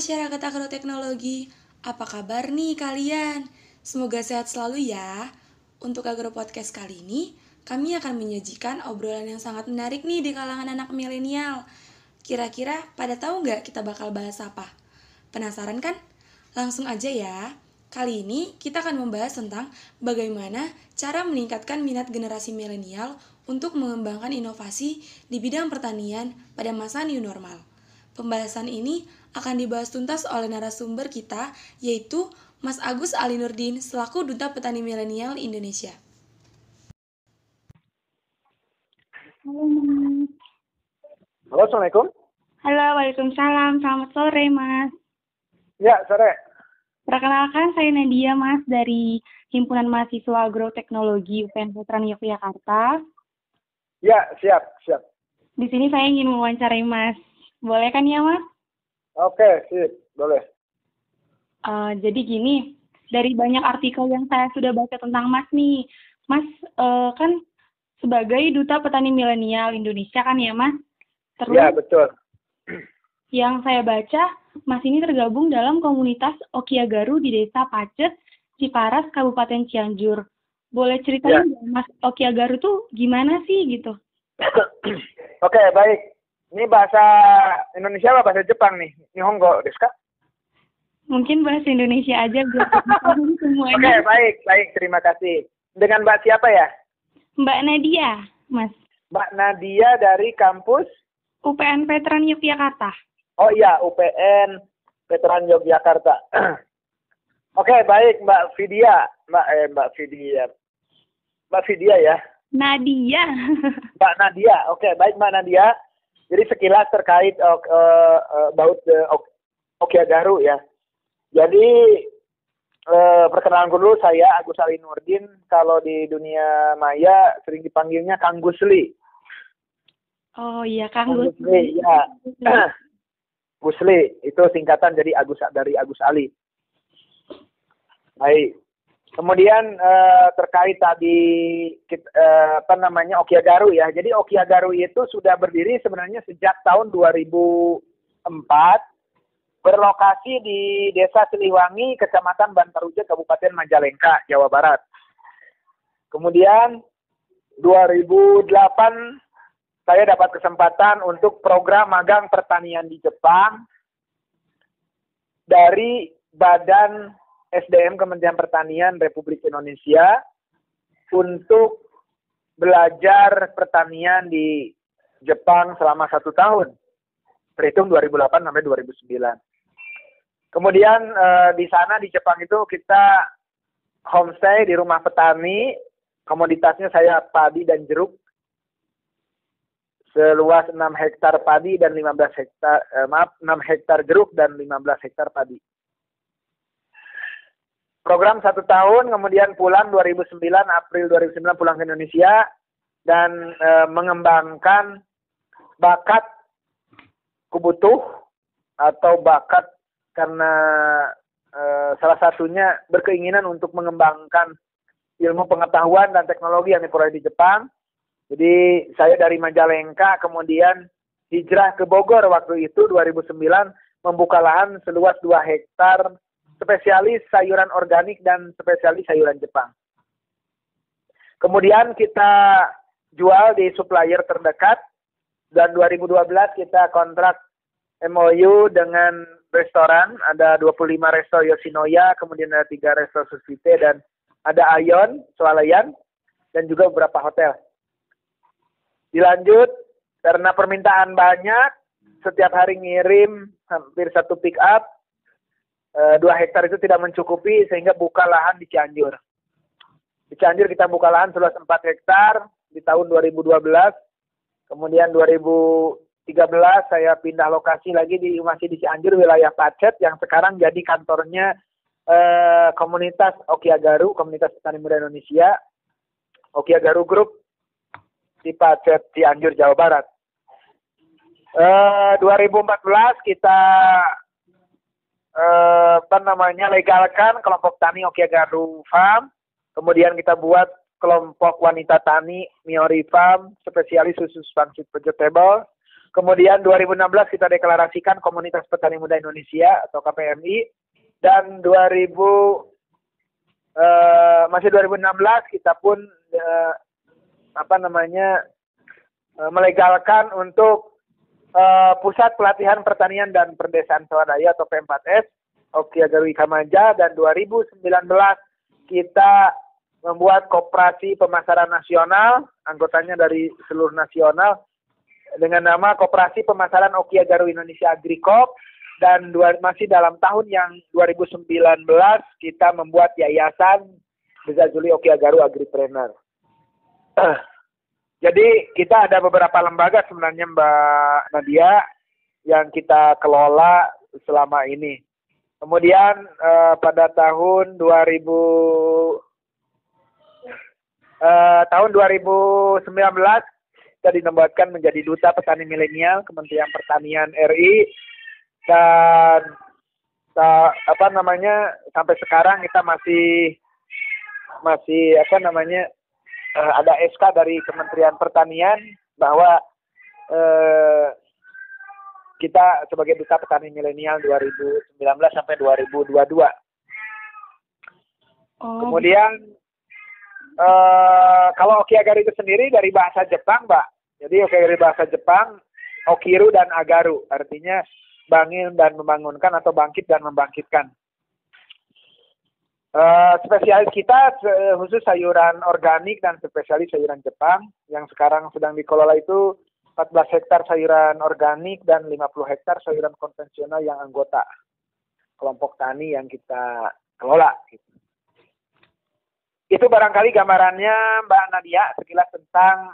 masyarakat agroteknologi, apa kabar nih kalian? Semoga sehat selalu ya. Untuk Agro Podcast kali ini, kami akan menyajikan obrolan yang sangat menarik nih di kalangan anak milenial. Kira-kira pada tahu nggak kita bakal bahas apa? Penasaran kan? Langsung aja ya. Kali ini kita akan membahas tentang bagaimana cara meningkatkan minat generasi milenial untuk mengembangkan inovasi di bidang pertanian pada masa new normal. Pembahasan ini akan dibahas tuntas oleh narasumber kita, yaitu Mas Agus Ali Nurdin selaku Duta Petani Milenial Indonesia. Halo, Assalamualaikum. Halo, Waalaikumsalam. Selamat sore, Mas. Ya, sore. Perkenalkan, saya Nadia, Mas, dari Himpunan Mahasiswa Agroteknologi UPN Veteran Yogyakarta. Ya, siap. Di sini saya ingin mewawancarai Mas. Boleh kan ya, Mas? Oke, sip. Boleh. Jadi gini, dari banyak artikel yang saya sudah baca tentang Mas nih, Mas kan sebagai Duta Petani Milenial Indonesia kan ya, Mas? Terus, Ya, betul. yang saya baca, Mas ini tergabung dalam komunitas Okiagaru di Desa Pacet, Ciparas, Kabupaten Cianjur. Boleh ceritain Mas Okiagaru tuh gimana sih gitu? Oke, baik. Ini bahasa Indonesia apa bahasa Jepang nih? Nihongo desu ka? Mungkin bahasa Indonesia aja biar paham Oke, semuanya. baik. Terima kasih. Dengan Mbak siapa ya? Mbak Nadia, Mas. Mbak Nadia dari kampus? UPN Veteran Yogyakarta. Oh iya, UPN Veteran Yogyakarta. Oke, baik Mbak Vidya. Mbak Vidya ya. Nadia. Mbak Nadia. Oke, baik Mbak Nadia. Jadi sekilas terkait Okiagaru ya. Jadi perkenalan dulu, saya Agus Ali Nurdin. Kalau di dunia maya sering dipanggilnya Kang Gusli. Oh iya, Kang Gusli. Ya. Gusli itu singkatan dari Agus Ali. Baik. Kemudian terkait tadi Okiagaru ya. Jadi Okiagaru itu sudah berdiri sebenarnya sejak tahun 2004, berlokasi di Desa Siliwangi, Kecamatan Bantaruja, Kabupaten Majalengka, Jawa Barat. Kemudian 2008 saya dapat kesempatan untuk program magang pertanian di Jepang dari Badan SDM Kementerian Pertanian Republik Indonesia untuk belajar pertanian di Jepang selama 1 tahun, terhitung 2008 sampai 2009. Kemudian di sana di Jepang itu kita homestay di rumah petani, komoditasnya saya padi dan jeruk, seluas 6 hektar padi dan 6 hektar jeruk dan 15 hektar padi. Program 1 tahun, kemudian pulang April 2009 pulang ke Indonesia dan mengembangkan bakat kubutuh atau bakat karena salah satunya berkeinginan untuk mengembangkan ilmu pengetahuan dan teknologi yang diperoleh di Jepang. Jadi saya dari Majalengka kemudian hijrah ke Bogor waktu itu 2009 membuka lahan seluas 2 hektar spesialis sayuran organik dan spesialis sayuran Jepang. Kemudian kita jual di supplier terdekat dan 2012 kita kontrak MOU dengan restoran, ada 25 resto Yoshinoya, kemudian ada 3 resto Susite dan ada Ayon, Swalayan dan juga beberapa hotel. Dilanjut karena permintaan banyak, setiap hari ngirim hampir 1 pick up. 2 hektar itu tidak mencukupi sehingga buka lahan di Cianjur. Di Cianjur kita buka lahan seluas 4 hektar di tahun 2012. Kemudian 2013 saya pindah lokasi lagi masih di Cianjur wilayah Pacet yang sekarang jadi kantornya komunitas Okiagaru, Komunitas Petani Muda Indonesia, Okiagaru Group di Pacet, Cianjur, Jawa Barat. 2014 kita legalkan kelompok tani Okiagaru Farm. Kemudian kita buat kelompok wanita tani Miori Farm, spesialis khusus pangsit vegetable. Kemudian 2016 kita deklarasikan Komunitas Petani Muda Indonesia atau KPMI. Dan masih 2016 kita pun melegalkan untuk Pusat Pelatihan Pertanian dan Perdesaan Swadaya atau P4S Okiagaru Ikamaja. Dan 2019 kita membuat koperasi pemasaran nasional, anggotanya dari seluruh nasional, dengan nama Koperasi Pemasaran Okiagaru Indonesia Agricop. Dan masih dalam tahun yang 2019 kita membuat Yayasan Bezazuli Okiagaru Agripreneur. Jadi kita ada beberapa lembaga sebenarnya Mbak Nadia yang kita kelola selama ini. Kemudian pada tahun 2019 kita dinobatkan menjadi Duta Petani Milenial Kementerian Pertanian RI. Dan sampai sekarang kita masih ada SK dari Kementerian Pertanian bahwa kita sebagai Duta Petani Milenial 2019 sampai 2022. Kemudian kalau Okiagaru itu sendiri dari bahasa Jepang, Mbak. Jadi Okiagaru dari bahasa Jepang, Okiru dan Agaru, artinya bangun dan membangunkan atau bangkit dan membangkitkan. Spesialis kita khusus sayuran organik dan spesialis sayuran Jepang yang sekarang sedang dikelola itu 14 hektar sayuran organik dan 50 hektar sayuran konvensional yang anggota kelompok tani yang kita kelola. Itu barangkali gambarannya Mbak Nadia sekilas tentang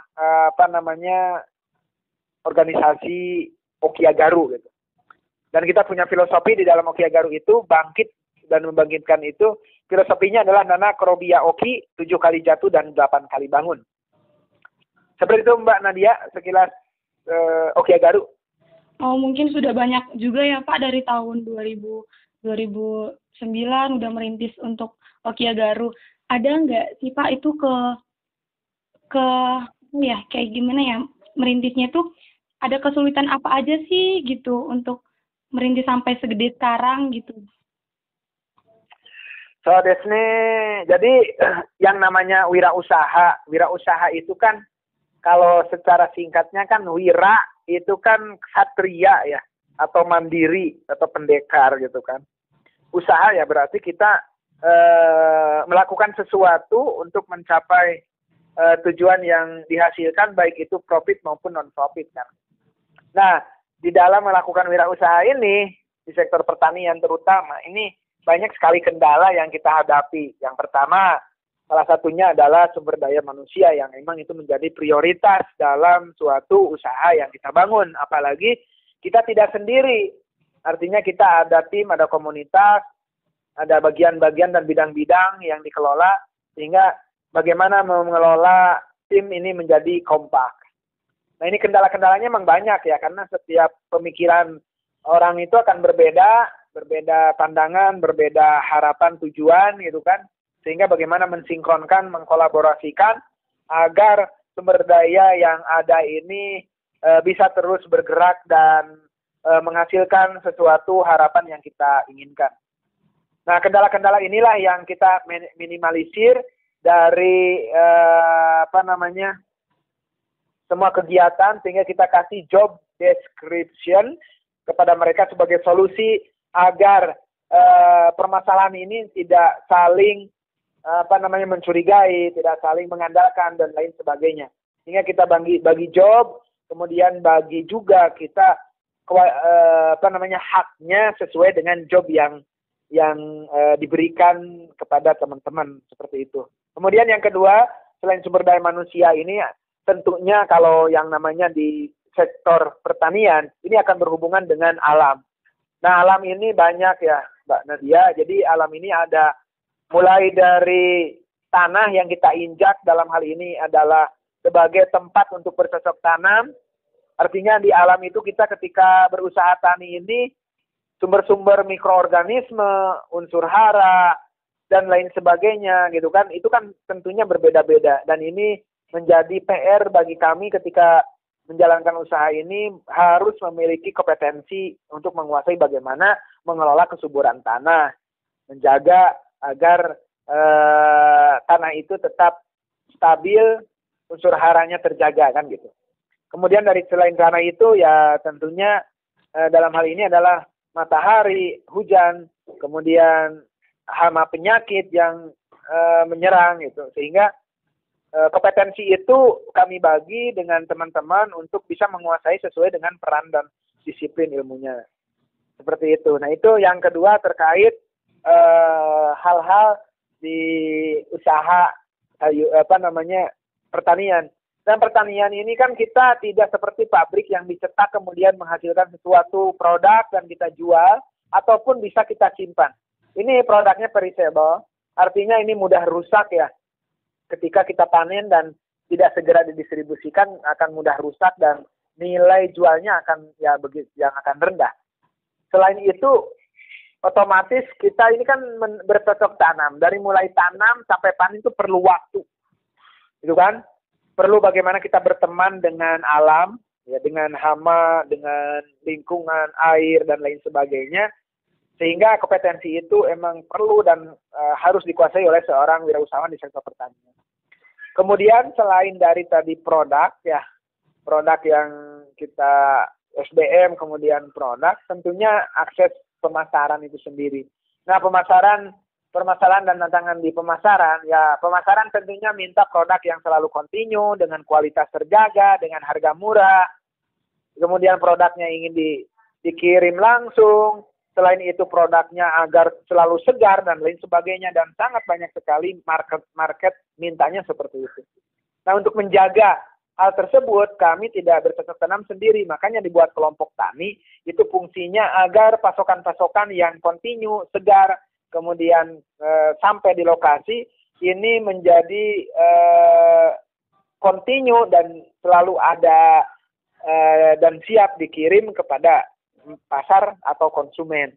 organisasi Okiagaru gitu. Dan kita punya filosofi di dalam Okiagaru itu, bangkit dan membangkitkan itu, filosofinya adalah Nana Korobia Oki, 7 kali jatuh dan 8 kali bangun. Seperti itu Mbak Nadia, sekilas Okiagaru. Oh, mungkin sudah banyak juga ya Pak dari tahun 2009 udah merintis untuk Okiagaru. Ada nggak sih Pak itu kayak gimana ya, merintisnya tuh ada kesulitan apa aja sih gitu untuk merintis sampai segede sekarang gitu? So Desne, jadi yang namanya wirausaha itu kan kalau secara singkatnya kan wira itu kan ksatria ya, atau mandiri atau pendekar gitu kan. Usaha ya berarti kita melakukan sesuatu untuk mencapai tujuan yang dihasilkan, baik itu profit maupun non profit kan. Nah, di dalam melakukan wirausaha ini, di sektor pertanian terutama, ini banyak sekali kendala yang kita hadapi. Yang pertama, salah satunya adalah sumber daya manusia yang memang itu menjadi prioritas dalam suatu usaha yang kita bangun. Apalagi kita tidak sendiri. Artinya kita ada tim, ada komunitas, ada bagian-bagian dan bidang-bidang yang dikelola, sehingga bagaimana mengelola tim ini menjadi kompak. Nah ini kendala-kendalanya memang banyak ya, karena setiap pemikiran orang itu akan berbeda pandangan, berbeda harapan, tujuan gitu kan. Sehingga bagaimana mensinkronkan, mengkolaborasikan agar sumber daya yang ada ini bisa terus bergerak dan menghasilkan sesuatu harapan yang kita inginkan. Nah kendala-kendala inilah yang kita minimalisir dari semua kegiatan, sehingga kita kasih job description kepada mereka sebagai solusi agar permasalahan ini tidak saling mencurigai, tidak saling mengandalkan dan lain sebagainya. Sehingga kita bagi job, kemudian bagi juga kita haknya sesuai dengan job yang diberikan kepada teman-teman seperti itu. Kemudian yang kedua, selain sumber daya manusia ini, tentunya kalau yang namanya di sektor pertanian, ini akan berhubungan dengan alam. Nah, alam ini banyak ya, Mbak Nadia. Jadi alam ini ada mulai dari tanah yang kita injak, dalam hal ini adalah sebagai tempat untuk bercocok tanam. Artinya di alam itu kita ketika berusaha tani ini, sumber-sumber mikroorganisme, unsur hara, dan lain sebagainya gitu kan, itu kan tentunya berbeda-beda. Dan ini menjadi PR bagi kami ketika menjalankan usaha ini harus memiliki kompetensi untuk menguasai bagaimana mengelola kesuburan tanah, menjaga agar tanah itu tetap stabil, unsur haranya terjaga kan gitu. Kemudian dari selain karena itu ya tentunya dalam hal ini adalah matahari, hujan, kemudian hama penyakit yang menyerang gitu. Sehingga kompetensi itu kami bagi dengan teman-teman untuk bisa menguasai sesuai dengan peran dan disiplin ilmunya. Seperti itu. Nah itu yang kedua terkait hal-hal di usaha pertanian. Dan pertanian ini kan kita tidak seperti pabrik yang dicetak kemudian menghasilkan sesuatu produk dan kita jual ataupun bisa kita simpan. Ini produknya perishable, artinya ini mudah rusak ya. Ketika kita panen dan tidak segera didistribusikan akan mudah rusak dan nilai jualnya akan yang akan rendah. Selain itu otomatis kita ini kan bercocok tanam. Dari mulai tanam sampai panen itu perlu waktu. Gitu kan? Perlu bagaimana kita berteman dengan alam, ya dengan hama, dengan lingkungan, air dan lain sebagainya. Sehingga kompetensi itu emang perlu dan harus dikuasai oleh seorang wirausahawan di sektor pertanian. Kemudian selain dari tadi produk ya, produk yang kita SDM kemudian produk, tentunya akses pemasaran itu sendiri. Nah, permasalahan dan tantangan di pemasaran, ya pemasaran tentunya minta produk yang selalu kontinu, dengan kualitas terjaga, dengan harga murah. Kemudian produknya ingin dikirim langsung. Selain itu produknya agar selalu segar dan lain sebagainya. Dan sangat banyak sekali market mintanya seperti itu. Nah untuk menjaga hal tersebut kami tidak bercocok tanam sendiri. Makanya dibuat kelompok tani. Itu fungsinya agar pasokan-pasokan yang kontinu, segar, kemudian sampai di lokasi ini menjadi kontinu dan selalu ada dan siap dikirim kepada pasar atau konsumen.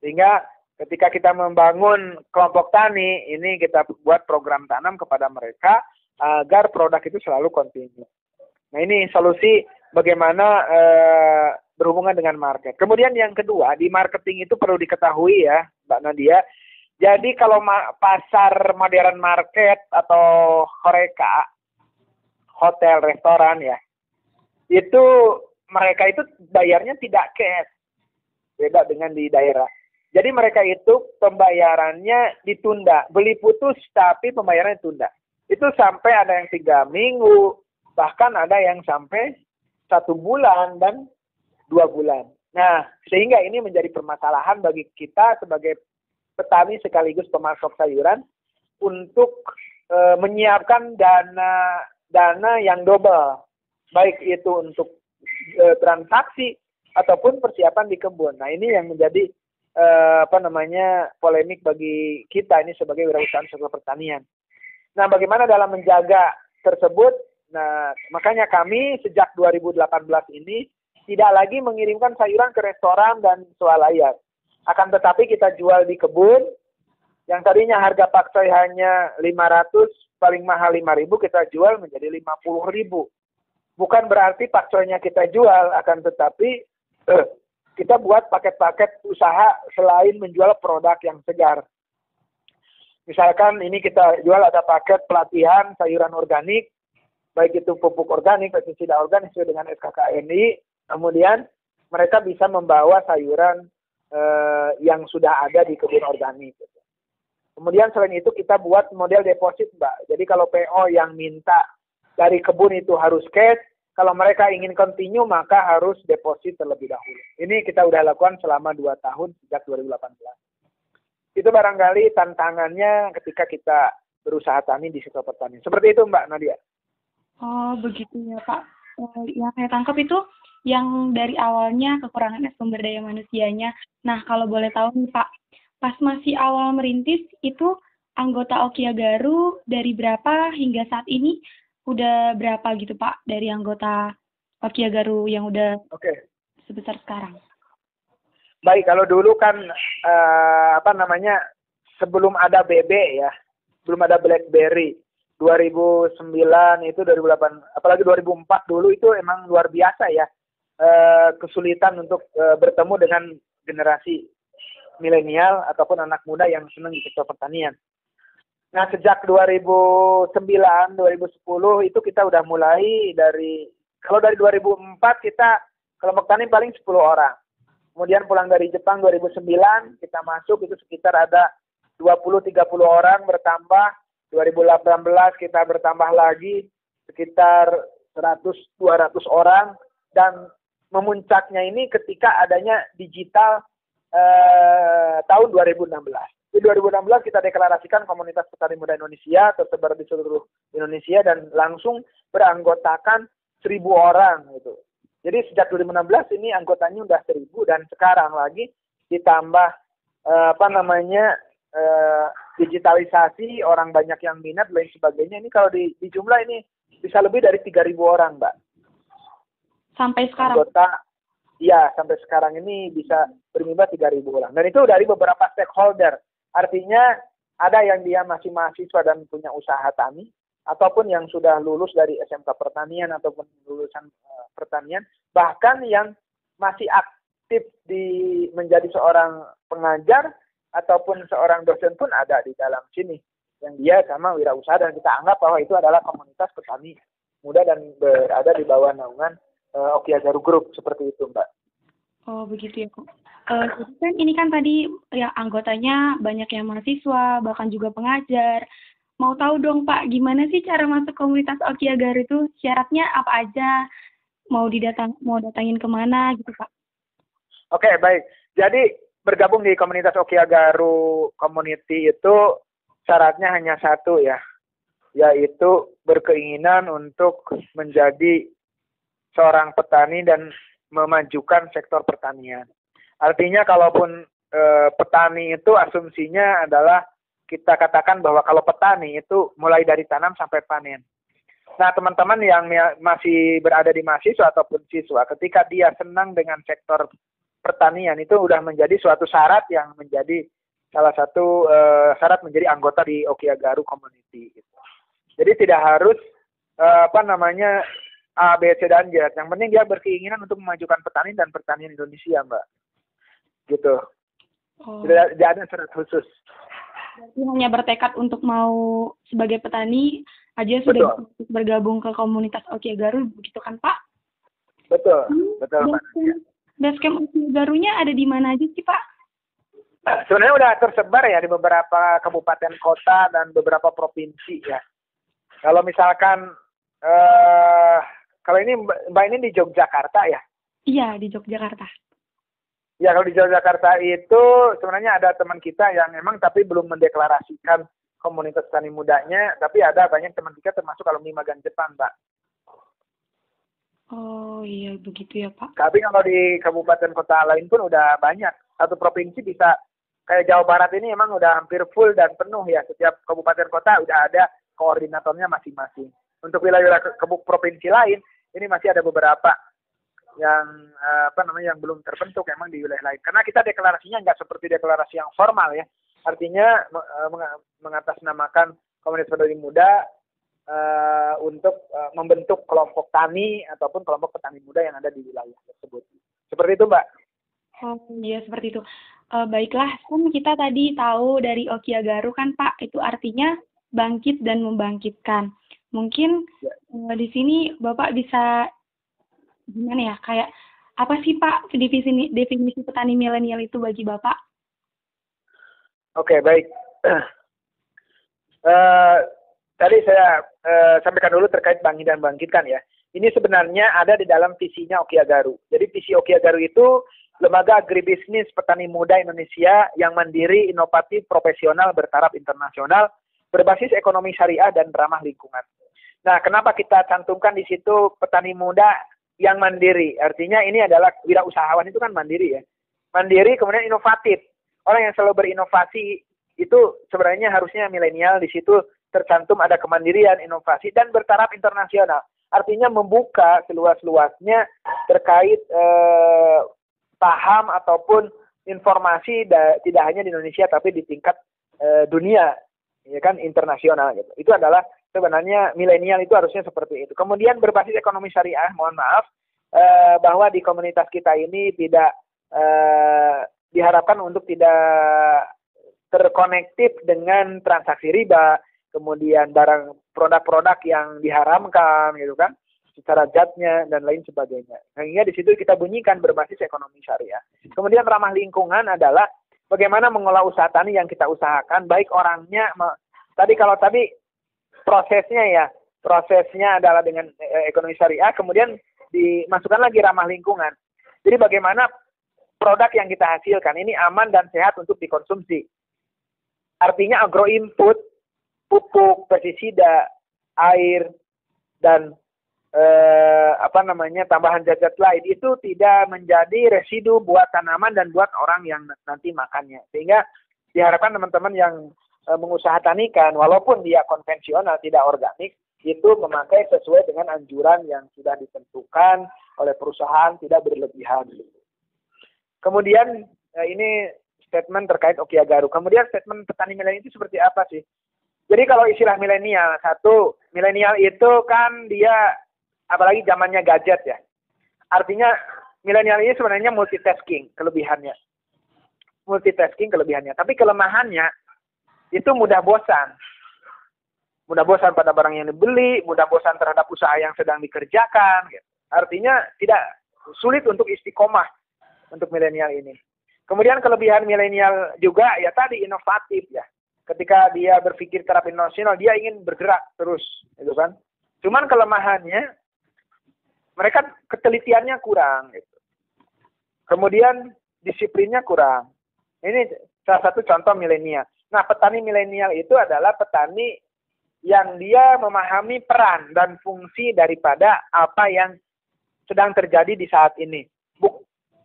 Sehingga ketika kita membangun kelompok tani, ini kita buat program tanam kepada mereka agar produk itu selalu kontinu. Nah ini solusi bagaimana berhubungan dengan market. Kemudian yang kedua, di marketing itu perlu diketahui ya, Mbak Nadia. Jadi kalau pasar modern market atau HoReCa, hotel, restoran ya, itu mereka itu bayarnya tidak cash. Beda dengan di daerah. Jadi mereka itu pembayarannya ditunda. Beli putus tapi pembayarannya ditunda. Itu sampai ada yang 3 minggu, bahkan ada yang sampai 1 bulan dan 2 bulan. Nah, sehingga ini menjadi permasalahan bagi kita sebagai petani sekaligus pemasok sayuran untuk menyiapkan dana yang double. Baik itu untuk transaksi ataupun persiapan di kebun. Nah, ini yang menjadi polemik bagi kita ini sebagai wirausahawan sektor pertanian. Nah, bagaimana dalam menjaga tersebut? Nah, makanya kami sejak 2018 ini tidak lagi mengirimkan sayuran ke restoran dan swalayan. Akan tetapi kita jual di kebun, yang tadinya harga pakcoy hanya 500, paling mahal 5.000, kita jual menjadi 50.000. Bukan berarti pakcoynya kita jual, akan tetapi kita buat paket-paket usaha selain menjual produk yang segar. Misalkan ini kita jual ada paket pelatihan sayuran organik, baik itu pupuk organik, pestisida organik sesuai dengan SKKNI. Kemudian mereka bisa membawa sayuran yang sudah ada di kebun organik. Kemudian selain itu kita buat model deposit, Mbak. Jadi kalau PO yang minta dari kebun itu harus cash, kalau mereka ingin continue maka harus deposit terlebih dahulu. Ini kita udah lakukan selama 2 tahun sejak 2018. Itu barangkali tantangannya ketika kita berusaha tani di sektor pertanian. Seperti itu Mbak Nadia. Oh begitu ya Pak. Yang saya tangkap itu yang dari awalnya kekurangan sumber daya manusianya. Nah kalau boleh tahu nih Pak, pas masih awal merintis itu anggota Okia Garu dari berapa hingga saat ini udah berapa gitu Pak dari anggota Okia Garu yang udah sebesar sekarang? Baik, kalau dulu kan sebelum ada BB ya, belum ada BlackBerry. 2009 itu 2008, apalagi 2004 dulu itu emang luar biasa ya, kesulitan untuk bertemu dengan generasi milenial ataupun anak muda yang senang di sektor pertanian. Nah, sejak 2009, 2010 itu kita udah mulai kalau dari 2004 kita kelompok tani paling 10 orang. Kemudian pulang dari Jepang 2009, kita masuk itu sekitar ada 20-30 orang bertambah. 2018 kita bertambah lagi sekitar 100-200 orang. Dan memuncaknya ini ketika adanya digital tahun 2016. Di 2016 kita deklarasikan komunitas petani muda Indonesia tersebar di seluruh Indonesia dan langsung beranggotakan 1.000 orang gitu. Jadi sejak 2016 ini anggotanya udah 1.000 dan sekarang lagi ditambah digitalisasi, orang banyak yang minat lain sebagainya. Ini kalau di jumlah ini bisa lebih dari 3.000 orang, Mbak. Sampai sekarang. Anggota, ya sampai sekarang ini bisa berjumlah 3.000 orang. Dan itu dari beberapa stakeholder. Artinya ada yang dia masih mahasiswa dan punya usaha tani, ataupun yang sudah lulus dari SMK Pertanian ataupun lulusan pertanian, bahkan yang masih aktif menjadi seorang pengajar ataupun seorang dosen pun ada di dalam sini, yang dia sama wirausaha, dan kita anggap bahwa itu adalah komunitas petani muda dan berada di bawah naungan Okia Garu Group, seperti itu, Mbak. Oh, begitu ya, Kok. Jadi kan ini kan tadi ya anggotanya banyak yang mahasiswa, bahkan juga pengajar. Mau tahu dong, Pak, gimana sih cara masuk komunitas Okia Garu itu? Syaratnya apa aja? Mau datangin kemana gitu, Pak? Oke, baik. Jadi bergabung di komunitas Okia Garu Community itu syaratnya hanya satu ya, yaitu berkeinginan untuk menjadi seorang petani dan memajukan sektor pertanian. Artinya kalaupun petani itu asumsinya adalah kita katakan bahwa kalau petani itu mulai dari tanam sampai panen. Nah, teman-teman yang masih berada di mahasiswa ataupun siswa, ketika dia senang dengan sektor pertanian itu udah menjadi suatu syarat yang menjadi salah satu syarat menjadi anggota di Okia Garu Community. Gitu. Jadi tidak harus A, B, C, dan Z. Yang penting dia berkeinginan untuk memajukan petani dan pertanian Indonesia, Mbak. Gitu. Oh. Tidak ada syarat khusus. Berarti hanya bertekad untuk mau sebagai petani aja sudah bergabung ke komunitas Okia Garu, begitu kan, Pak? Betul, betul, Mbak. Basecamp Okia Garunya ada di mana aja sih, Pak? Sebenarnya udah tersebar ya di beberapa kabupaten kota dan beberapa provinsi ya. Kalau misalkan kalau ini Mbak ini di Yogyakarta ya? Iya, di Yogyakarta. Ya, kalau di Yogyakarta itu sebenarnya ada teman kita yang memang tapi belum mendeklarasikan komunitas tani mudanya, tapi ada banyak teman kita termasuk alumni Magang Jepang, Mbak. Oh iya, begitu ya, Pak. Tapi kalau di kabupaten kota lain pun udah banyak. Satu provinsi bisa, kayak Jawa Barat ini emang udah hampir full dan penuh ya. Setiap kabupaten kota udah ada koordinatornya masing-masing. Untuk wilayah provinsi lain, ini masih ada beberapa yang yang belum terbentuk emang di wilayah lain. Karena kita deklarasinya nggak seperti deklarasi yang formal ya. Artinya mengatasnamakan komunitas petani muda untuk membentuk kelompok tani ataupun kelompok petani muda yang ada di wilayah tersebut. Seperti itu, Mbak. Oh iya, seperti itu. Baiklah, kan kita tadi tahu dari Okia Garu kan, Pak, itu artinya bangkit dan membangkitkan. Mungkin di sini Bapak bisa gimana ya, kayak apa sih, Pak, definisi petani milenial itu bagi Bapak? Oke, baik. Tadi saya sampaikan dulu terkait bangkit dan bangkitkan ya. Ini sebenarnya ada di dalam visinya Okia Garu. Jadi visi Okia Garu itu lembaga agribisnis petani muda Indonesia yang mandiri, inovatif, profesional, bertaraf internasional, berbasis ekonomi syariah dan ramah lingkungan. Nah, kenapa kita cantumkan di situ petani muda yang mandiri? Artinya ini adalah wirausahawan itu kan mandiri ya. Mandiri kemudian inovatif. Orang yang selalu berinovasi itu sebenarnya harusnya milenial. Di situ tercantum ada kemandirian, inovasi, dan bertaraf internasional. Artinya membuka seluas-luasnya terkait paham ataupun informasi tidak hanya di Indonesia tapi di tingkat dunia, ya kan, internasional gitu. Itu adalah sebenarnya milenial itu harusnya seperti itu. Kemudian berbasis ekonomi syariah, mohon maaf, bahwa di komunitas kita ini tidak diharapkan untuk tidak terkonektif dengan transaksi riba, kemudian barang produk-produk yang diharamkan gitu kan, secara zatnya dan lain sebagainya. Sehingga di situ kita bunyikan berbasis ekonomi syariah. Kemudian ramah lingkungan adalah bagaimana mengolah usaha tani yang kita usahakan, baik orangnya, tadi prosesnya adalah dengan ekonomi syariah, kemudian dimasukkan lagi ramah lingkungan. Jadi bagaimana produk yang kita hasilkan ini aman dan sehat untuk dikonsumsi. Artinya agroinput, pupuk, pestisida, air, dan tambahan zat lain itu tidak menjadi residu buat tanaman dan buat orang yang nanti makannya. Sehingga diharapkan teman-teman yang mengusahatanikan, walaupun dia konvensional, tidak organik, itu memakai sesuai dengan anjuran yang sudah ditentukan oleh perusahaan, tidak berlebihan. Kemudian ini statement terkait Okiagaru. Kemudian statement petani milenial itu seperti apa sih? Jadi kalau istilah milenial, milenial itu kan dia, apalagi zamannya gadget ya. Artinya milenial ini sebenarnya multitasking kelebihannya. Tapi kelemahannya itu mudah bosan. Mudah bosan pada barang yang dibeli, mudah bosan terhadap usaha yang sedang dikerjakan. Gitu. Artinya tidak sulit untuk istiqomah untuk milenial ini. Kemudian kelebihan milenial juga ya tadi inovatif ya. Ketika dia berpikir terhadap nasional, dia ingin bergerak terus, gitu kan. Cuman kelemahannya mereka ketelitiannya kurang. Gitu. Kemudian disiplinnya kurang. Ini salah satu contoh milenial. Nah, petani milenial itu adalah petani yang dia memahami peran dan fungsi daripada apa yang sedang terjadi di saat ini.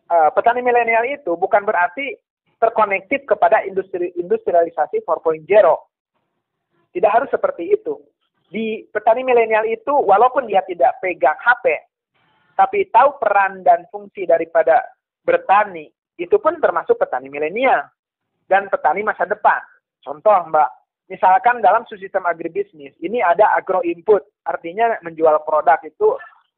Petani milenial itu bukan berarti terkonektif kepada industrialisasi 4.0. Tidak harus seperti itu. Di petani milenial itu, walaupun dia tidak pegang HP, tapi tahu peran dan fungsi daripada bertani, itu pun termasuk petani milenial dan petani masa depan. Contoh, Mbak, misalkan dalam sistem agribisnis, ini ada agroinput, artinya menjual produk itu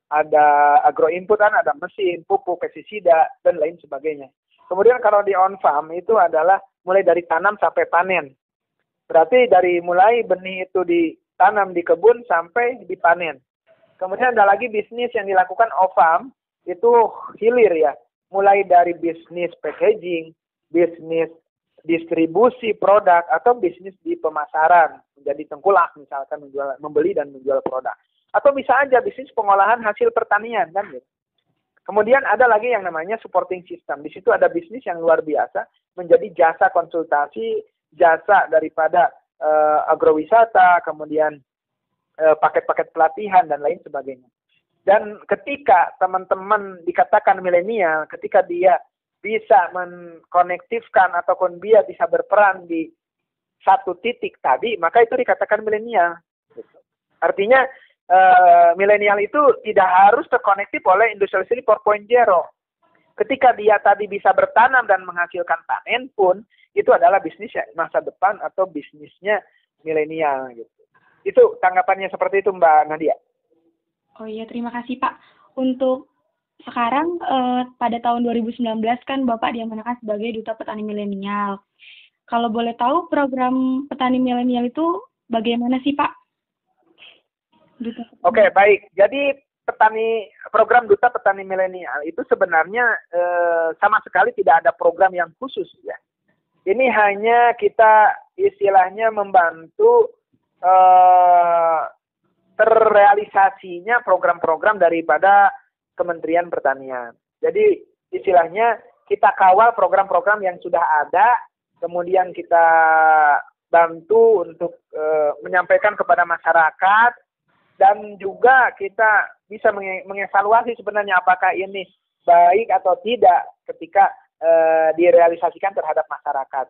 ada agroinput kan, ada mesin, pupuk, pestisida, dan lain sebagainya. Kemudian kalau di on farm itu adalah mulai dari tanam sampai panen. Berarti dari mulai benih itu ditanam di kebun sampai dipanen. Kemudian ada lagi bisnis yang dilakukan off farm, itu hilir ya. Mulai dari bisnis packaging, bisnis distribusi produk, atau bisnis di pemasaran, menjadi tengkulak misalkan membeli dan menjual produk. Atau bisa aja bisnis pengolahan hasil pertanian kan gitu. Kemudian ada lagi yang namanya supporting system. Di situ ada bisnis yang luar biasa, menjadi jasa konsultasi, jasa daripada agrowisata, kemudian paket-paket pelatihan dan lain sebagainya. Dan ketika teman-teman dikatakan milenial, ketika dia bisa mengkonektifkan ataupun dia bisa berperan di satu titik tadi, maka itu dikatakan milenial. Artinya milenial itu tidak harus terkonektif oleh industrialisasi 4.0. Ketika dia tadi bisa bertanam dan menghasilkan panen pun, itu adalah bisnis masa depan atau bisnisnya milenial. Gitu. Itu tanggapannya seperti itu, Mbak Nadia. Oh iya, terima kasih Pak. Untuk sekarang pada tahun 2019 kan Bapak diamanahkan sebagai Duta Petani Milenial. Kalau boleh tahu program Petani Milenial itu bagaimana sih Pak? Oke, baik. Jadi program Duta Petani Milenial itu sebenarnya sama sekali tidak ada program yang khusus ya. Ini hanya kita istilahnya membantu terrealisasinya program-program daripada Kementerian Pertanian. Jadi istilahnya kita kawal program-program yang sudah ada, kemudian kita bantu untuk menyampaikan kepada masyarakat, dan juga kita bisa mengevaluasi sebenarnya apakah ini baik atau tidak ketika direalisasikan terhadap masyarakat.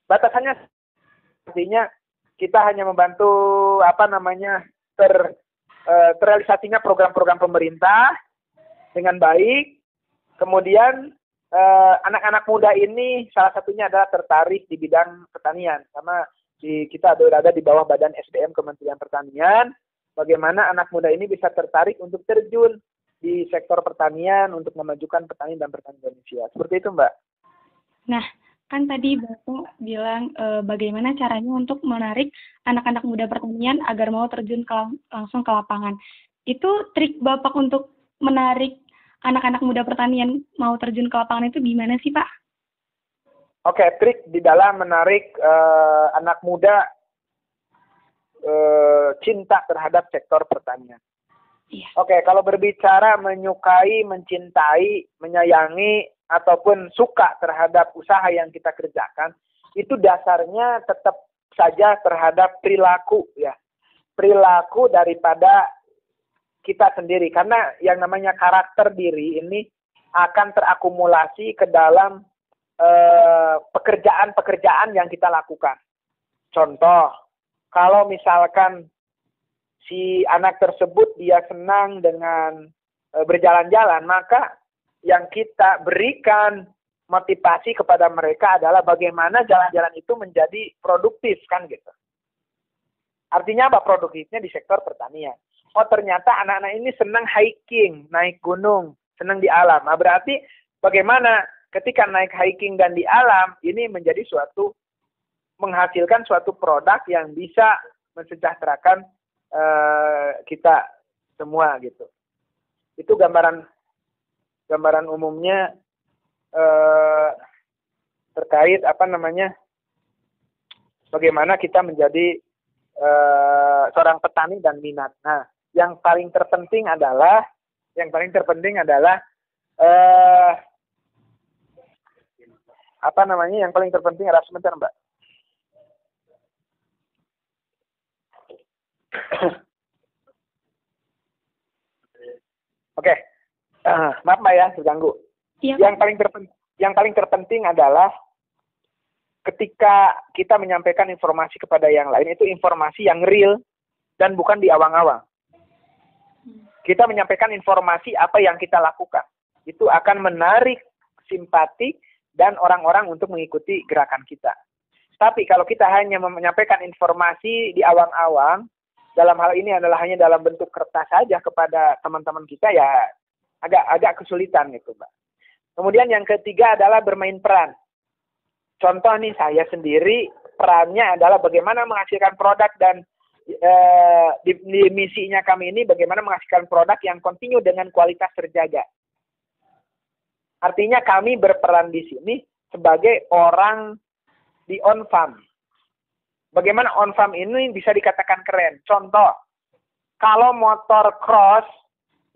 Batasannya artinya kita hanya membantu terrealisasinya program-program pemerintah dengan baik. Kemudian anak-anak muda ini salah satunya adalah tertarik di bidang pertanian, karena Kita berada di bawah Badan SDM Kementerian Pertanian. Bagaimana anak muda ini bisa tertarik untuk terjun di sektor pertanian untuk memajukan petani dan petani Indonesia. Seperti itu, Mbak. Nah, kan tadi Bapak bilang bagaimana caranya untuk menarik anak-anak muda pertanian agar mau terjun langsung ke lapangan. Itu trik Bapak untuk menarik anak-anak muda pertanian mau terjun ke lapangan itu gimana sih, Pak? Oke, trik di dalam menarik anak muda cinta terhadap sektor pertanian. Iya. Oke, kalau berbicara menyukai, mencintai, menyayangi, ataupun suka terhadap usaha yang kita kerjakan, itu dasarnya tetap saja terhadap perilaku, ya. Perilaku daripada kita sendiri. Karena yang namanya karakter diri ini akan terakumulasi ke dalam pekerjaan-pekerjaan yang kita lakukan. Contoh, kalau misalkan si anak tersebut dia senang dengan berjalan-jalan, maka yang kita berikan motivasi kepada mereka adalah bagaimana jalan-jalan itu menjadi produktif, kan gitu. Artinya apa produktifnya di sektor pertanian? Oh, ternyata anak-anak ini senang hiking, naik gunung, senang di alam. Nah, berarti bagaimana ketika naik hiking dan di alam, ini menjadi menghasilkan suatu produk yang bisa mensejahterakan kita semua gitu. Itu gambaran umumnya terkait bagaimana kita menjadi seorang petani dan minat. Nah, yang paling terpenting adalah sebentar, Mbak. Oke, maaf Mbak ya, terganggu. Iya, Yang paling terpenting adalah ketika kita menyampaikan informasi kepada yang lain, itu informasi yang real dan bukan diawang-awang. Kita menyampaikan informasi apa yang kita lakukan. Itu akan menarik simpati dan orang-orang untuk mengikuti gerakan kita. Tapi kalau kita hanya menyampaikan informasi di awang-awang, dalam hal ini adalah hanya dalam bentuk kertas saja kepada teman-teman kita, ya agak kesulitan gitu, Mbak. Kemudian yang ketiga adalah bermain peran. Contoh nih, saya sendiri perannya adalah bagaimana menghasilkan produk dan di misinya kami ini bagaimana menghasilkan produk yang kontinu dengan kualitas terjaga. Artinya kami berperan di sini sebagai orang di on farm. Bagaimana on farm ini bisa dikatakan keren? Contoh, kalau motor cross,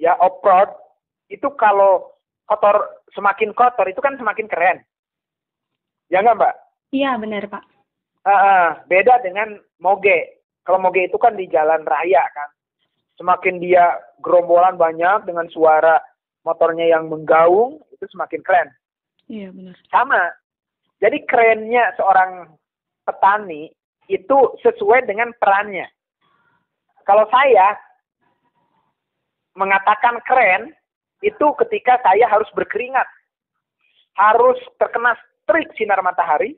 ya off-road, itu kalau semakin kotor itu kan semakin keren. Ya nggak, Mbak? Iya, benar, Pak. Beda dengan moge. Kalau moge itu kan di jalan raya kan. Semakin dia gerombolan banyak dengan suara motornya yang menggaung, itu semakin keren. Iya, benar. Sama. Jadi kerennya seorang petani itu sesuai dengan perannya. Kalau saya mengatakan keren, itu ketika saya harus berkeringat. Harus terkena terik sinar matahari,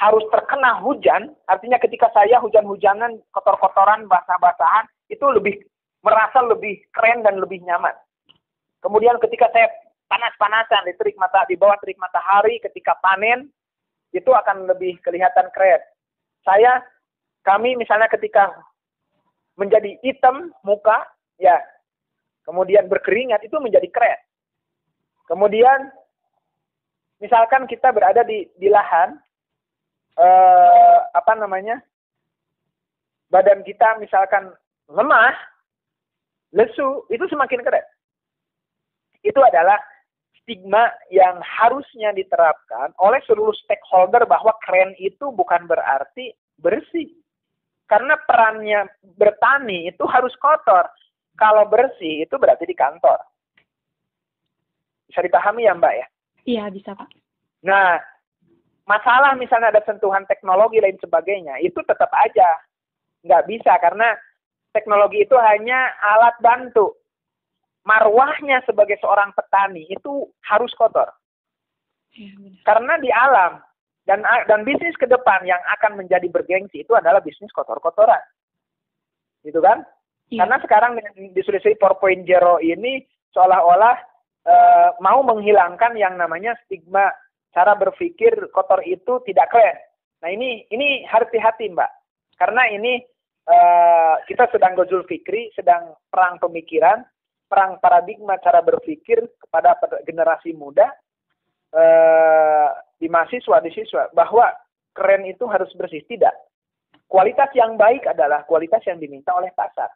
harus terkena hujan, artinya ketika saya hujan-hujanan, kotor-kotoran, basah-basahan, itu merasa lebih keren dan lebih nyaman. Kemudian ketika saya panas-panasan di bawah terik matahari, ketika panen, itu akan lebih kelihatan keren. Kami misalnya ketika menjadi hitam muka, ya, kemudian berkeringat, itu menjadi keren. Kemudian misalkan kita berada di lahan, badan kita misalkan lemah, lesu, itu semakin keren. Itu adalah stigma yang harusnya diterapkan oleh seluruh stakeholder bahwa keren itu bukan berarti bersih. Karena perannya bertani itu harus kotor. Kalau bersih itu berarti di kantor. Bisa dipahami ya, Mbak ya? Iya, bisa, Pak. Nah, masalah misalnya ada sentuhan teknologi lain sebagainya, itu tetap aja nggak bisa karena teknologi itu hanya alat bantu. Marwahnya sebagai seorang petani itu harus kotor. Iya, benar. Karena di alam, Dan bisnis ke depan yang akan menjadi bergengsi itu adalah bisnis kotor-kotoran. Gitu kan? Iya. Karena sekarang dengan industri 4.0 ini seolah-olah mau menghilangkan yang namanya stigma cara berpikir kotor itu tidak keren. Nah ini hati-hati Mbak. Karena ini kita sedang gozul fikri, sedang perang pemikiran, perang paradigma cara berpikir kepada generasi muda di siswa bahwa keren itu harus bersih. Tidak. Kualitas yang baik adalah kualitas yang diminta oleh pasar.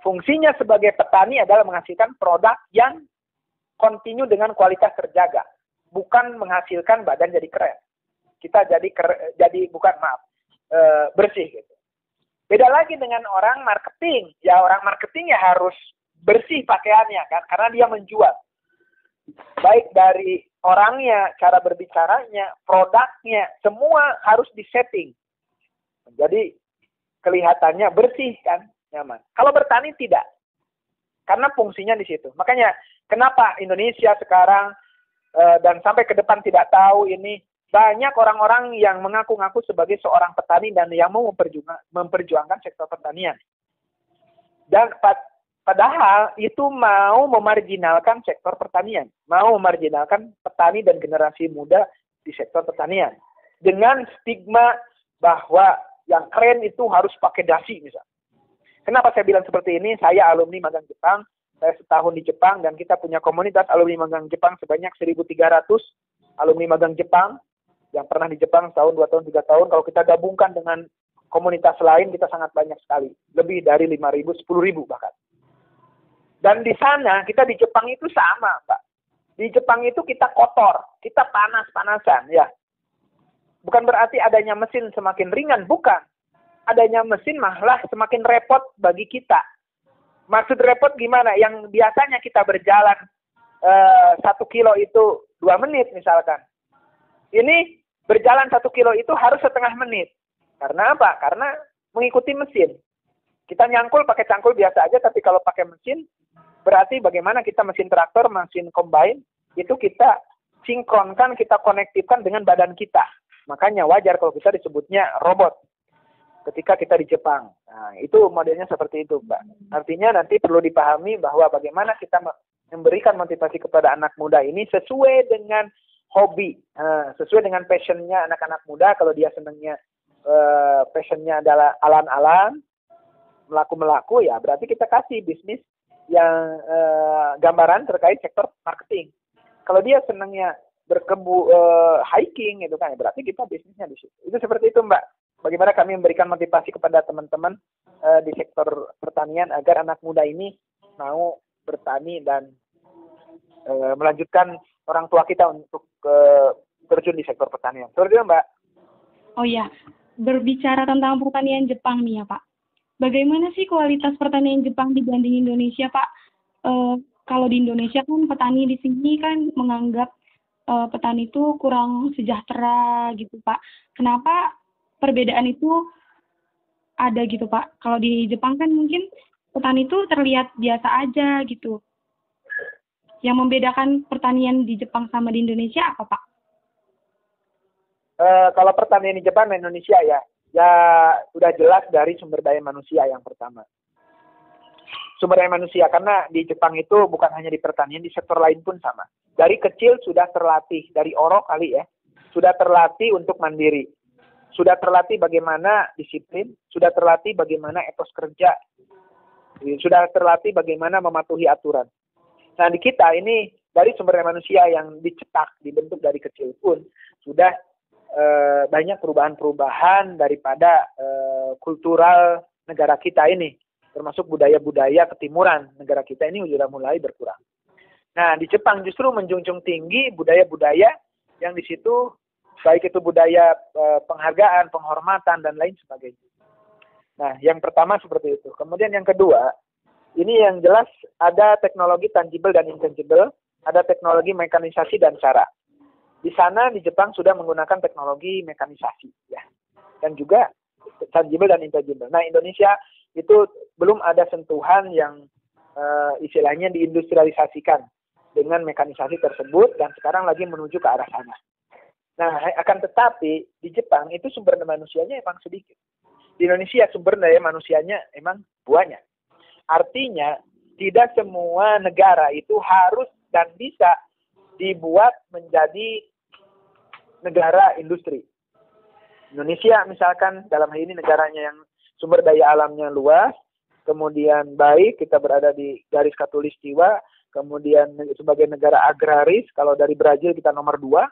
Fungsinya sebagai petani adalah menghasilkan produk yang kontinu dengan kualitas terjaga, bukan menghasilkan badan jadi keren. Kita bersih gitu. Beda lagi dengan orang marketing. Ya orang marketing ya harus bersih pakaiannya kan, karena dia menjual. Baik dari orangnya, cara berbicaranya, produknya, semua harus disetting. Jadi kelihatannya bersih kan, nyaman. Kalau bertani tidak. Karena fungsinya di situ. Makanya kenapa Indonesia sekarang dan sampai ke depan tidak tahu ini banyak orang-orang yang mengaku-ngaku sebagai seorang petani dan yang mau memperjuangkan sektor pertanian. Dan padahal itu mau memarginalkan sektor pertanian, mau memarginalkan petani dan generasi muda di sektor pertanian dengan stigma bahwa yang keren itu harus pakai dasi misalnya. Kenapa saya bilang seperti ini? Saya alumni magang Jepang, saya setahun di Jepang dan kita punya komunitas alumni magang Jepang sebanyak 1.300 alumni magang Jepang yang pernah di Jepang tahun, 2 tahun, 3 tahun. Kalau kita gabungkan dengan komunitas lain kita sangat banyak sekali, lebih dari 5.000, 10.000 bahkan. Dan di sana kita di Jepang itu sama, Pak. Di Jepang itu kita kotor, kita panas-panasan, ya. Bukan berarti adanya mesin semakin ringan, bukan. Adanya mesin malah semakin repot bagi kita. Maksud repot gimana? Yang biasanya kita berjalan 1 kilo itu 2 menit misalkan. Ini berjalan 1 kilo itu harus setengah menit. Karena apa? Karena mengikuti mesin. Kita nyangkul pakai cangkul biasa aja, tapi kalau pakai mesin, berarti bagaimana kita mesin traktor, mesin combine, itu kita sinkronkan, kita konektifkan dengan badan kita. Makanya wajar kalau kita disebutnya robot ketika kita di Jepang. Nah, itu modelnya seperti itu, Mbak. Artinya nanti perlu dipahami bahwa bagaimana kita memberikan motivasi kepada anak muda ini sesuai dengan hobi, sesuai dengan passionnya anak-anak muda. Kalau dia senangnya passionnya adalah alan-alan, melaku-melaku, ya berarti kita kasih bisnis yang gambaran terkait sektor marketing. Kalau dia senangnya hiking gitu kan, berarti kita bisnisnya di situ. Itu seperti itu Mbak. Bagaimana kami memberikan motivasi kepada teman-teman di sektor pertanian agar anak muda ini mau bertani dan melanjutkan orang tua kita untuk terjun di sektor pertanian. Seperti itu Mbak. Oh iya, berbicara tentang pertanian Jepang nih ya Pak. Bagaimana sih kualitas pertanian Jepang dibanding Indonesia Pak? Kalau di Indonesia kan petani di sini kan menganggap petani itu kurang sejahtera gitu Pak. Kenapa perbedaan itu ada gitu Pak? Kalau di Jepang kan mungkin petani itu terlihat biasa aja gitu. Yang membedakan pertanian di Jepang sama di Indonesia apa Pak? Kalau pertanian di Jepang dan Indonesia ya sudah jelas dari sumber daya manusia yang pertama. Sumber daya manusia, karena di Jepang itu bukan hanya di pertanian, di sektor lain pun sama. Dari kecil sudah terlatih, dari orok kali ya, sudah terlatih untuk mandiri. Sudah terlatih bagaimana disiplin, sudah terlatih bagaimana etos kerja, sudah terlatih bagaimana mematuhi aturan. Nah di kita ini, dari sumber daya manusia yang dicetak, dibentuk dari kecil pun, sudah banyak perubahan-perubahan daripada kultural negara kita ini. Termasuk budaya-budaya ketimuran negara kita ini sudah mulai berkurang. Nah, di Jepang justru menjunjung tinggi budaya-budaya yang di situ, baik itu budaya penghargaan, penghormatan, dan lain sebagainya. Nah, yang pertama seperti itu. Kemudian yang kedua, ini yang jelas ada teknologi tangible dan intangible, ada teknologi mekanisasi dan cara. Di sana, di Jepang sudah menggunakan teknologi mekanisasi, ya, dan juga tangible dan intangible. Nah, Indonesia itu belum ada sentuhan yang istilahnya diindustrialisasikan dengan mekanisasi tersebut dan sekarang lagi menuju ke arah sana. Nah, akan tetapi di Jepang itu sumber daya manusianya emang sedikit. Di Indonesia sumber daya manusianya emang banyak. Artinya tidak semua negara itu harus dan bisa dibuat menjadi negara industri. Indonesia misalkan dalam hal ini negaranya yang sumber daya alamnya luas, kemudian baik, kita berada di garis khatulistiwa, kemudian sebagai negara agraris, kalau dari Brazil kita nomor 2,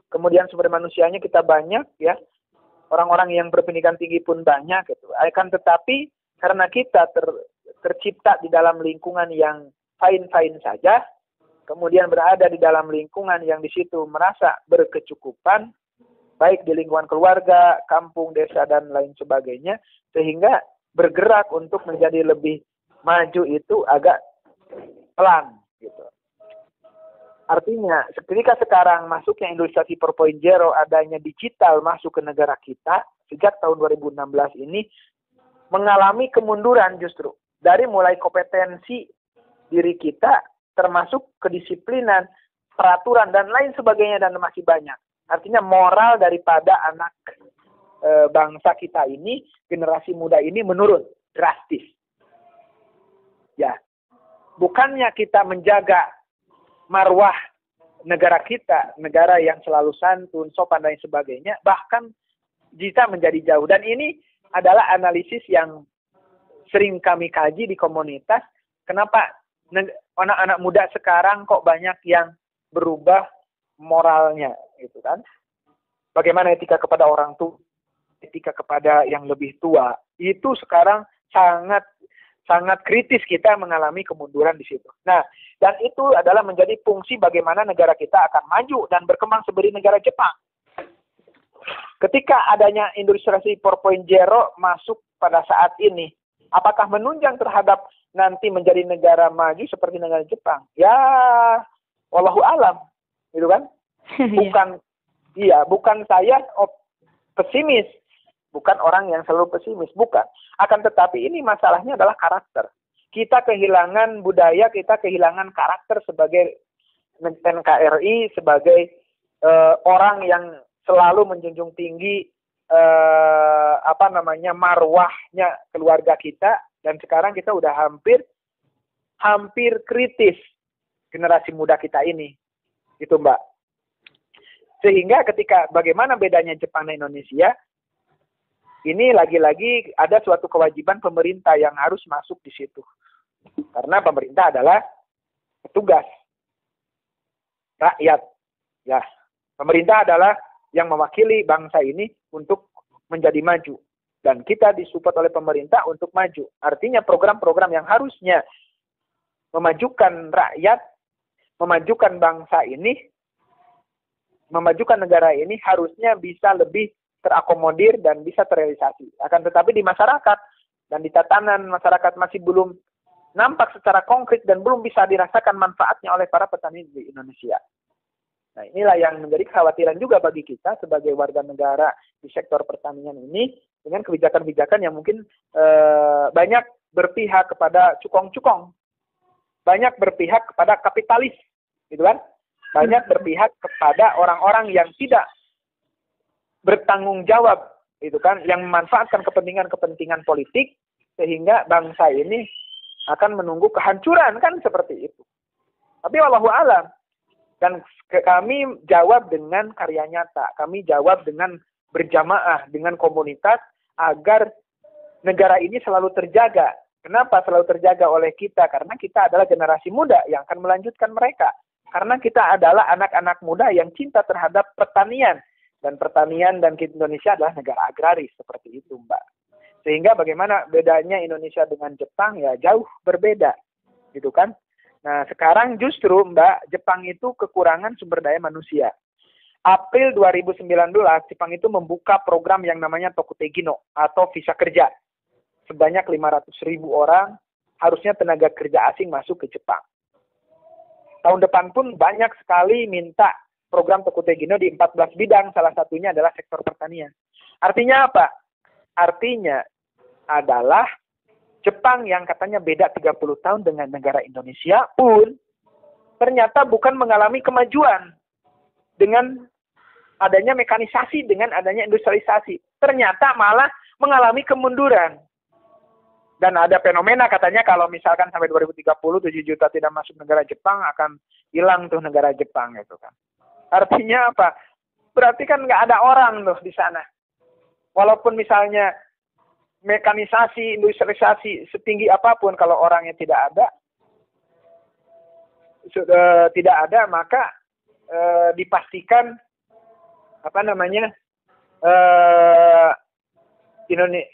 kemudian sumber manusianya kita banyak ya, orang-orang yang berpendidikan tinggi pun banyak gitu. Akan tetapi karena kita tercipta di dalam lingkungan yang fine-fine saja, kemudian berada di dalam lingkungan yang di situ merasa berkecukupan, baik di lingkungan keluarga, kampung, desa, dan lain sebagainya, sehingga bergerak untuk menjadi lebih maju itu agak pelan gitu. Artinya, ketika sekarang masuknya industrialisasi 4.0, adanya digital masuk ke negara kita, sejak tahun 2016 ini, mengalami kemunduran justru. Dari mulai kompetensi diri kita, termasuk kedisiplinan, peraturan, dan lain sebagainya, dan masih banyak. Artinya moral daripada anak bangsa kita ini, generasi muda ini menurun drastis. Ya, bukannya kita menjaga marwah negara kita, negara yang selalu santun, sopan, dan sebagainya, bahkan kita menjadi jauh. Dan ini adalah analisis yang sering kami kaji di komunitas, kenapa anak-anak muda sekarang kok banyak yang berubah moralnya, gitu kan? Bagaimana etika kepada orang tua, etika kepada yang lebih tua, itu sekarang sangat kritis kita mengalami kemunduran di situ. Nah, dan itu adalah menjadi fungsi bagaimana negara kita akan maju dan berkembang seperti negara Jepang. Ketika adanya industrialisasi 4.0 masuk pada saat ini, apakah menunjang terhadap nanti menjadi negara maju seperti negara Jepang? Ya, wallahu alam, gitu kan? Bukan saya pesimis. Bukan orang yang selalu pesimis, bukan. Akan tetapi ini masalahnya adalah karakter. Kita kehilangan budaya, kita kehilangan karakter sebagai NKRI, sebagai orang yang selalu menjunjung tinggi marwahnya keluarga kita, dan sekarang kita udah hampir kritis generasi muda kita ini. Gitu, Mbak. Sehingga ketika bagaimana bedanya Jepang dan Indonesia, ini lagi-lagi ada suatu kewajiban pemerintah yang harus masuk di situ. Karena pemerintah adalah petugas rakyat. Ya, pemerintah adalah yang mewakili bangsa ini untuk menjadi maju. Dan kita disupport oleh pemerintah untuk maju. Artinya program-program yang harusnya memajukan rakyat, memajukan bangsa ini, memajukan negara ini harusnya bisa lebih terakomodir dan bisa terrealisasi. Akan tetapi di masyarakat dan di tatanan masyarakat masih belum nampak secara konkret dan belum bisa dirasakan manfaatnya oleh para petani di Indonesia. Nah, inilah yang menjadi kekhawatiran juga bagi kita sebagai warga negara di sektor pertanian ini, dengan kebijakan-kebijakan yang mungkin banyak berpihak kepada cukong-cukong, banyak berpihak kepada kapitalis, gitu kan? Banyak berpihak kepada orang-orang yang tidak bertanggung jawab, itu kan, yang memanfaatkan kepentingan politik, sehingga bangsa ini akan menunggu kehancuran, kan seperti itu. Tapi wallahu alam. Dan kami jawab dengan karya nyata, kami jawab dengan berjamaah, dengan komunitas, agar negara ini selalu terjaga. Kenapa selalu terjaga oleh kita? Karena kita adalah generasi muda yang akan melanjutkan mereka. Karena kita adalah anak-anak muda yang cinta terhadap pertanian. Dan pertanian dan Indonesia adalah negara agraris, seperti itu, Mbak. Sehingga bagaimana bedanya Indonesia dengan Jepang, ya jauh berbeda, gitu kan. Nah, sekarang justru, Mbak, Jepang itu kekurangan sumber daya manusia. April 2019, Jepang itu membuka program yang namanya Tokutegi no, atau visa kerja. Sebanyak 500.000 orang, harusnya tenaga kerja asing masuk ke Jepang. Tahun depan pun banyak sekali minta program Tokutegi no di 14 bidang, salah satunya adalah sektor pertanian. Artinya apa? Artinya adalah Jepang yang katanya beda 30 tahun dengan negara Indonesia pun ternyata bukan mengalami kemajuan dengan adanya mekanisasi dengan adanya industrialisasi. Ternyata malah mengalami kemunduran. Dan ada fenomena katanya kalau misalkan sampai 2030 7 juta tidak masuk negara Jepang akan hilang tuh negara Jepang gitu kan. Artinya apa? Berarti kan nggak ada orang tuh di sana. Walaupun misalnya mekanisasi, industrialisasi setinggi apapun kalau orangnya tidak ada maka dipastikan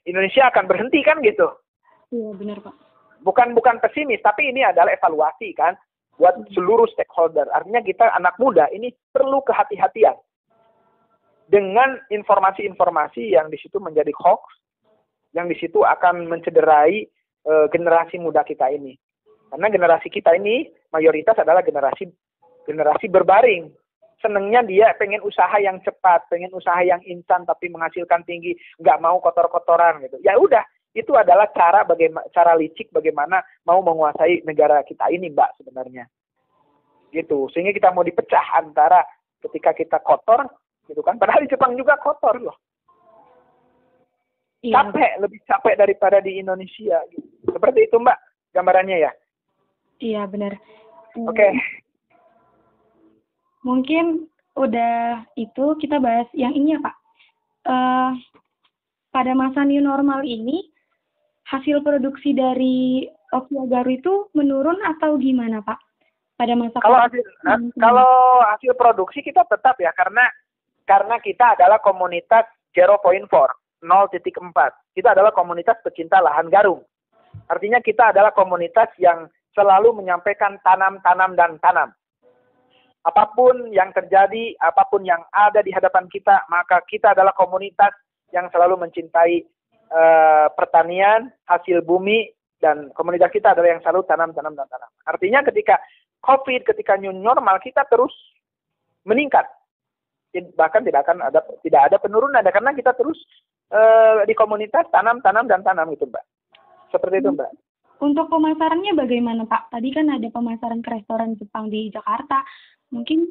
Indonesia akan berhenti kan gitu. Iya, benar, Pak. Bukan pesimis, tapi ini adalah evaluasi kan buat seluruh stakeholder. Artinya kita anak muda ini perlu kehati-hatian dengan informasi-informasi yang di situ menjadi hoax, yang di situ akan mencederai generasi muda kita ini. Karena generasi kita ini mayoritas adalah generasi berbaring. Senengnya dia pengen usaha yang cepat, pengen usaha yang instan tapi menghasilkan tinggi, nggak mau kotor-kotoran gitu. Ya udah, itu adalah cara licik bagaimana mau menguasai negara kita ini, Mbak, sebenarnya. Gitu. Sehingga kita mau dipecah antara ketika kita kotor, gitu kan. Padahal di Jepang juga kotor loh. Iya. Lebih capek daripada di Indonesia. Gitu. Seperti itu, Mbak, gambarannya ya. Iya, benar. Oke. Mungkin udah itu kita bahas yang ini ya, Pak. Pada masa new normal ini, hasil produksi dari Okiagaru itu menurun atau gimana, Pak? Pada masa kalau hasil produksi kita tetap ya, karena kita adalah komunitas 0.4, 0.4. Kita adalah komunitas pecinta lahan garung. Artinya kita adalah komunitas yang selalu menyampaikan tanam, dan tanam. Apapun yang terjadi, apapun yang ada di hadapan kita, maka kita adalah komunitas yang selalu mencintai pertanian, hasil bumi, dan komunitas kita adalah yang selalu tanam. Artinya ketika COVID, ketika new normal, kita terus meningkat. Bahkan tidak ada penurunan, karena kita terus di komunitas tanam, dan tanam gitu, Mbak. Seperti itu, Mbak. Untuk pemasarannya bagaimana, Pak? Tadi kan ada pemasaran ke restoran Jepang di Jakarta. Mungkin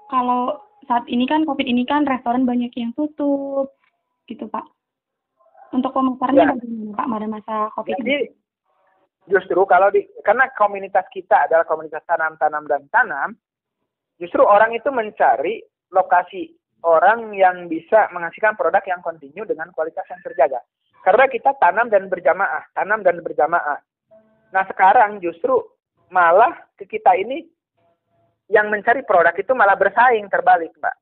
kalau saat ini kan COVID ini kan restoran banyak yang tutup, gitu, Pak. Untuk pemasarannya bagaimana, Pak, pada masa COVID ini? Jadi justru karena komunitas kita adalah komunitas tanam, dan tanam, justru orang itu mencari lokasi orang yang bisa menghasilkan produk yang kontinu dengan kualitas yang terjaga. Karena kita tanam dan berjamaah. Nah sekarang justru malah ke kita ini yang mencari produk itu malah bersaing, terbalik, Mbak.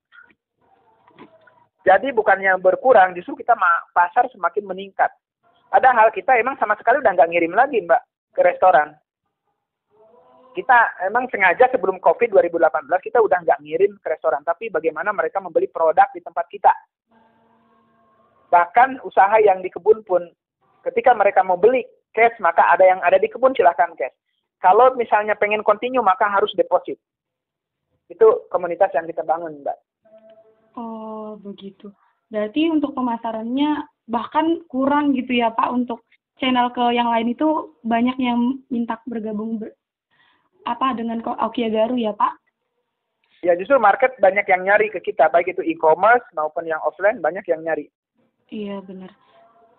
Jadi bukannya berkurang, justru kita pasar semakin meningkat. Padahal kita emang sama sekali udah nggak ngirim lagi, Mbak, ke restoran. Kita emang sengaja sebelum COVID 2018 kita udah nggak ngirim ke restoran. Tapi bagaimana mereka membeli produk di tempat kita. Bahkan usaha yang di kebun pun ketika mereka mau beli cash, maka ada yang ada di kebun silahkan cash. Kalau misalnya pengen continue maka harus deposit. Itu komunitas yang kita bangun, Mbak. Oh, begitu. Berarti untuk pemasarannya bahkan kurang gitu ya, Pak, untuk channel ke yang lain itu banyak yang minta bergabung dengan Okiagaru ya, Pak? Ya, justru market banyak yang nyari ke kita, baik itu e-commerce maupun yang offline banyak yang nyari. Iya, benar.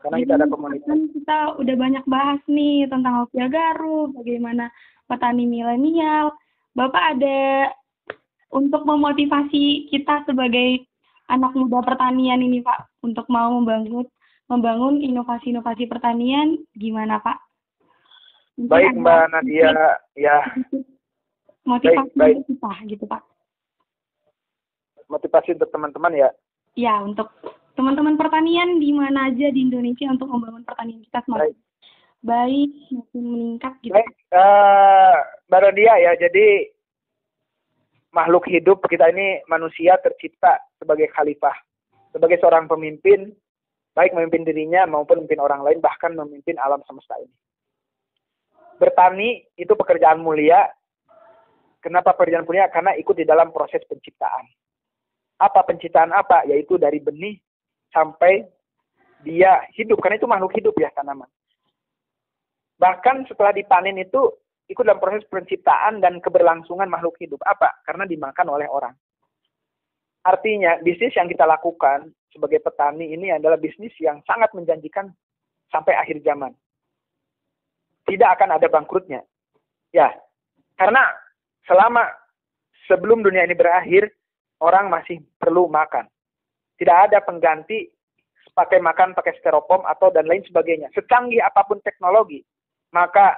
Karena Jadi, kita ada komunitas. Kita udah banyak bahas nih tentang Okiagaru, bagaimana petani milenial. Bapak ada untuk memotivasi kita sebagai anak muda pertanian ini, Pak, untuk mau membangun inovasi-inovasi pertanian, gimana, Pak? Mungkin baik, Mbak Nadia, ya. Motivasi baik. kita, gitu, Pak. Motivasi untuk teman-teman ya. Ya, untuk teman-teman pertanian di mana aja di Indonesia untuk membangun pertanian kita semakin baik, semakin meningkat gitu. Baik, Mbak Nadia ya, jadi makhluk hidup kita ini manusia tercipta sebagai khalifah, sebagai seorang pemimpin, baik memimpin dirinya maupun memimpin orang lain, bahkan memimpin alam semesta ini. Bertani itu pekerjaan mulia. Kenapa pekerjaan mulia? Karena ikut di dalam proses penciptaan. Apa penciptaan apa? Yaitu dari benih sampai dia hidup. Karena itu makhluk hidup ya, tanaman. Bahkan setelah dipanen itu ikut dalam proses penciptaan dan keberlangsungan makhluk hidup. Apa? Karena dimakan oleh orang. Artinya, bisnis yang kita lakukan sebagai petani ini adalah bisnis yang sangat menjanjikan sampai akhir zaman. Tidak akan ada bangkrutnya. Ya, karena sebelum dunia ini berakhir, orang masih perlu makan. Tidak ada pengganti pakai styrofoam atau dan lain sebagainya. Secanggih apapun teknologi, maka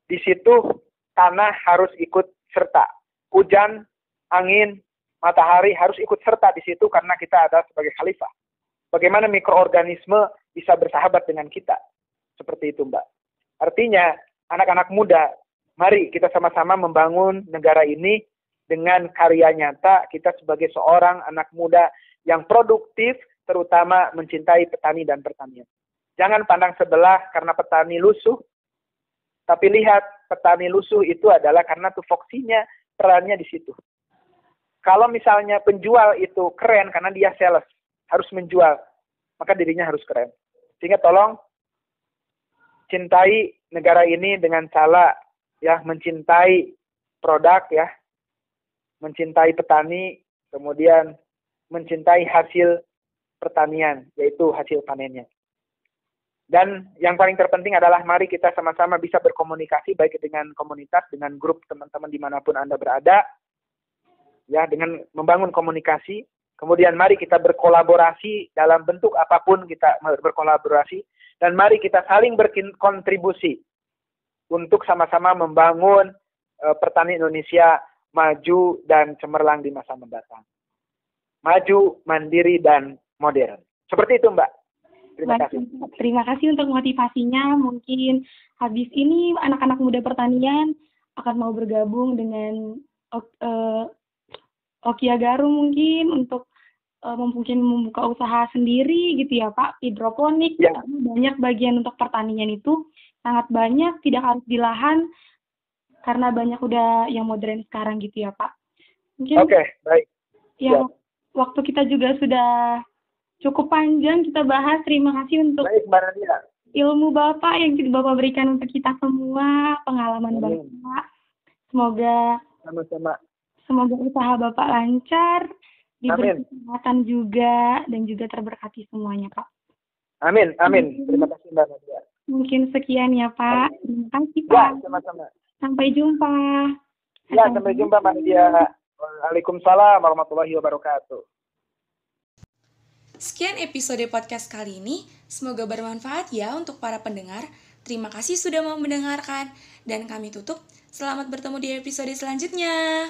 di situ tanah harus ikut serta. Hujan, angin, matahari harus ikut serta di situ karena kita ada sebagai khalifah. Bagaimana mikroorganisme bisa bersahabat dengan kita. Seperti itu, Mbak. Artinya, anak-anak muda, mari kita sama-sama membangun negara ini dengan karya nyata. Kita sebagai seorang anak muda yang produktif, terutama mencintai petani dan pertanian. Jangan pandang sebelah karena petani lusuh, tapi lihat petani lusuh itu adalah karena tupoksinya, perannya di situ. Kalau misalnya penjual itu keren karena dia sales, harus menjual, maka dirinya harus keren. Sehingga tolong cintai negara ini dengan cara ya mencintai produk ya, mencintai petani, kemudian mencintai hasil pertanian, yaitu hasil panennya. Dan yang paling terpenting adalah mari kita sama-sama bisa berkomunikasi baik dengan komunitas, dengan grup teman-teman dimanapun Anda berada, ya dengan membangun komunikasi. Kemudian mari kita berkolaborasi dalam bentuk apapun kita berkolaborasi, dan mari kita saling berkontribusi untuk sama-sama membangun pertanian Indonesia maju dan cemerlang di masa mendatang. Maju, mandiri, dan modern. Seperti itu, Mbak. Terima kasih. Terima kasih untuk motivasinya. Mungkin habis ini anak-anak muda pertanian akan mau bergabung dengan Okia Garu mungkin untuk mungkin membuka usaha sendiri gitu ya Pak, hidroponik. Ya. Karena banyak bagian untuk pertanian itu sangat banyak, tidak harus di lahan karena banyak udah yang modern sekarang gitu ya Pak. Mungkin Oke, baik. Ya, Ya. waktu kita juga sudah cukup panjang kita bahas. Terima kasih untuk Baik, Mbak Nadia. ilmu Bapak yang Bapak berikan untuk kita semua, pengalaman Amin. Bapak. Semoga Sama-sama. usaha Bapak lancar, diberi Amin. kesehatan juga, dan juga terberkati semuanya, Pak. Amin, amin. Terima kasih, Mbak Nadia. Mungkin sekian ya, Pak. Terima kasih, Ya, Pak. sama-sama. Sampai jumpa. Ya, sampai jumpa, Mbak Nadia. Waalaikumsalam warahmatullahi wabarakatuh. Sekian episode podcast kali ini. Semoga bermanfaat ya untuk para pendengar. Terima kasih sudah mau mendengarkan. Dan kami tutup. Selamat bertemu di episode selanjutnya.